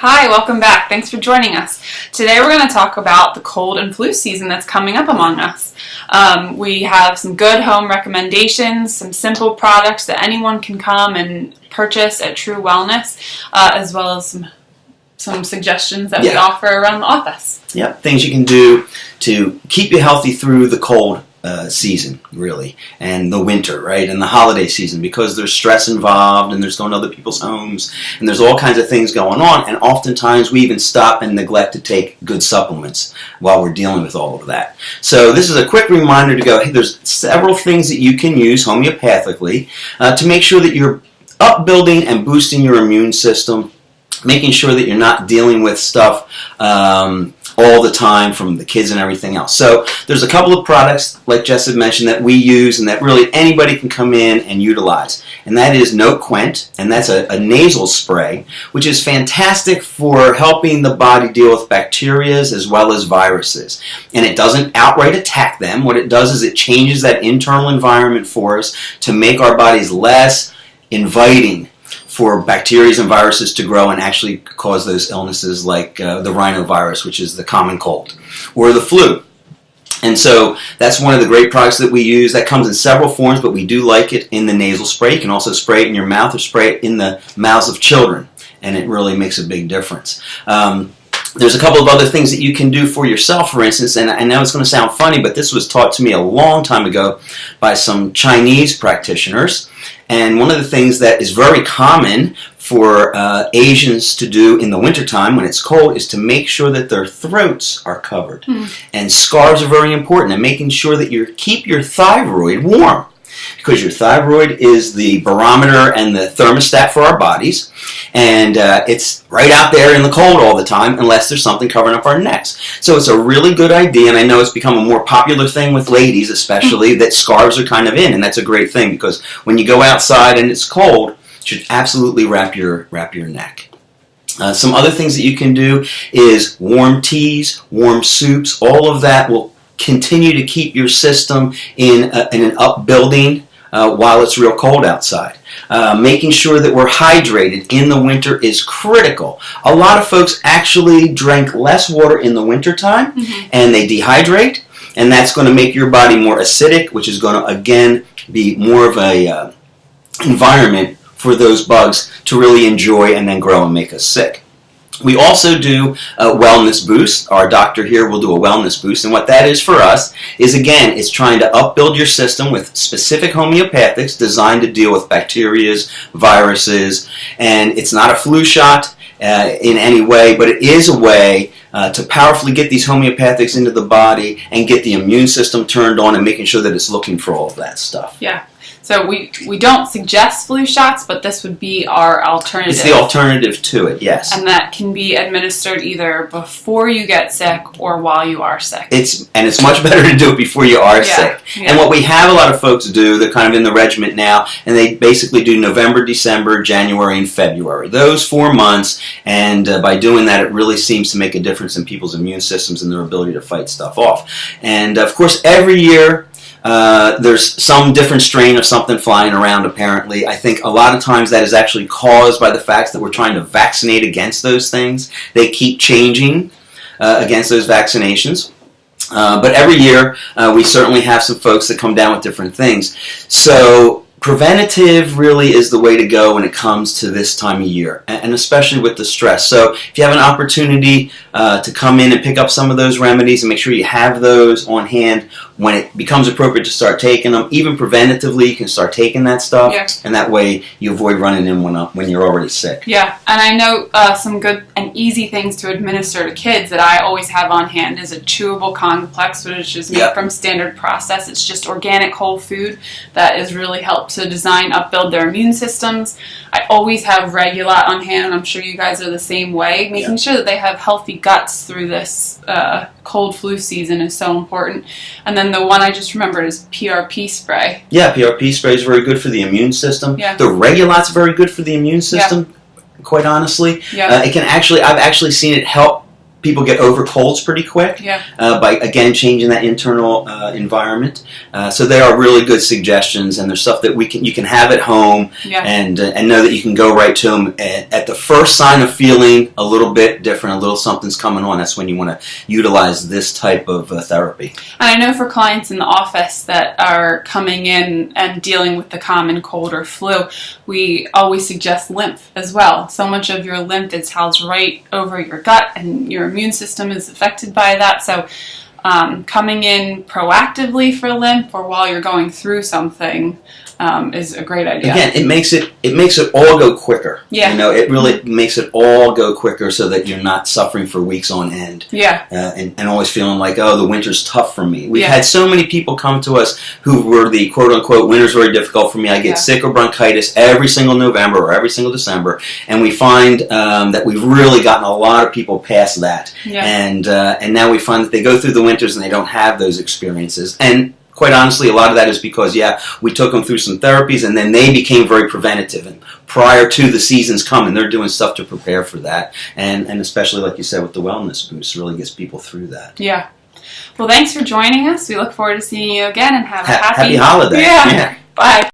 Hi, welcome back. Thanks for joining us. Today we're going to talk about the cold and flu season that's coming up among us. We have some good home recommendations, some simple products that anyone can come and purchase at True Wellness, as well as some suggestions that we offer around the office. Yep, things you can do to keep you healthy through the cold season, really, and the winter, right, and the holiday season, because there's stress involved and there's going to other people's homes and there's all kinds of things going on, and oftentimes we even stop and neglect to take good supplements while we're dealing with all of that. So this is a quick reminder to go, hey, there's several things that you can use homeopathically to make sure that you're upbuilding and boosting your immune system, making sure that you're not dealing with stuff all the time from the kids and everything else. So there's a couple of products, like Jess had mentioned, that we use and that really anybody can come in and utilize. And that is NoQuent, and that's a nasal spray, which is fantastic for helping the body deal with bacteria as well as viruses. And it doesn't outright attack them. What it does is it changes that internal environment for us to make our bodies less inviting for bacteria and viruses to grow and actually cause those illnesses like the rhinovirus, which is the common cold, or the flu. And so that's one of the great products that we use. That comes in several forms, but we do like it in the nasal spray. You can also spray it in your mouth or spray it in the mouths of children, and it really makes a big difference. There's a couple of other things that you can do for yourself, for instance, and I know it's going to sound funny, but this was taught to me a long time ago by some Chinese practitioners. And one of the things that is very common for Asians to do in the wintertime when it's cold is to make sure that their throats are covered. And scarves are very important, and making sure that you keep your thyroid warm, because your thyroid is the barometer and the thermostat for our bodies, and it's right out there in the cold all the time unless there's something covering up our necks. So it's a really good idea, and I know it's become a more popular thing with ladies especially, that scarves are kind of in, and that's a great thing, because when you go outside and it's cold, you should absolutely wrap your neck. Some other things that you can do is warm teas, warm soups. All of that will continue to keep your system in an upbuilding while it's real cold outside. Making sure that we're hydrated in the winter is critical. A lot of folks actually drink less water in the wintertime, and they dehydrate, and that's going to make your body more acidic, which is going to, again, be more of a environment for those bugs to really enjoy and then grow and make us sick. We also do a wellness boost. Our doctor here will do a wellness boost, and what that is for us is, again, it's trying to upbuild your system with specific homeopathics designed to deal with bacteria, viruses, and it's not a flu shot in any way, but it is a way to powerfully get these homeopathics into the body and get the immune system turned on and making sure that it's looking for all of that stuff. Yeah. So we don't suggest flu shots, but this would be our alternative. It's the alternative to it, yes. And that can be administered either before you get sick or while you are sick. It's much better to do it before you are sick. Yeah. And what we have a lot of folks do, they're kind of in the regiment now, and they basically do November, December, January, and February. Those 4 months, and by doing that, it really seems to make a difference in people's immune systems and their ability to fight stuff off. And, of course, every year, there's some different strain of something flying around, apparently. I think a lot of times that is actually caused by the fact that we're trying to vaccinate against those things. They keep changing against those vaccinations. But every year, we certainly have some folks that come down with different things. So preventative really is the way to go when it comes to this time of year, and especially with the stress. So if you have an opportunity to come in and pick up some of those remedies and make sure you have those on hand when it becomes appropriate to start taking them, even preventatively, you can start taking that stuff, and that way you avoid running in when you're already sick. Yeah, and I know some good and easy things to administer to kids that I always have on hand is a chewable complex, which is made from Standard Process. It's just organic whole food that has really helped to design, upbuild their immune systems. I always have Regulat on hand, and I'm sure you guys are the same way. Making sure that they have healthy guts through this cold flu season is so important. And then the one I just remembered is PRP spray. Yeah, PRP spray is very good for the immune system. Yeah. The Regulat's very good for the immune system, quite honestly. Yeah. It can actually, I've actually seen it help people get over colds pretty quick by, again, changing that internal environment. So they are really good suggestions, and there's stuff that you can have at home and know that you can go right to them. At the first sign of feeling a little bit different, a little something's coming on, that's when you want to utilize this type of therapy. And I know for clients in the office that are coming in and dealing with the common cold or flu, we always suggest lymph as well. So much of your lymph is housed right over your gut, and your immune system is affected by that. So coming in proactively for lymph or while you're going through something is a great idea. Again, it makes it all go quicker. Yeah. You know, it really makes it all go quicker so that you're not suffering for weeks on end. Yeah. And always feeling like, oh, the winter's tough for me. We've had so many people come to us who were the quote-unquote, winter's very difficult for me. I get sick or bronchitis every single November or every single December. And we find that we've really gotten a lot of people past that. Yeah. And now we find that they go through the winters and they don't have those experiences. And quite honestly, a lot of that is because, we took them through some therapies, and then they became very preventative. And prior to the seasons coming, they're doing stuff to prepare for that. And especially, like you said, with the wellness boost, really gets people through that. Yeah. Well, thanks for joining us. We look forward to seeing you again, and have a happy holiday. Yeah. Bye.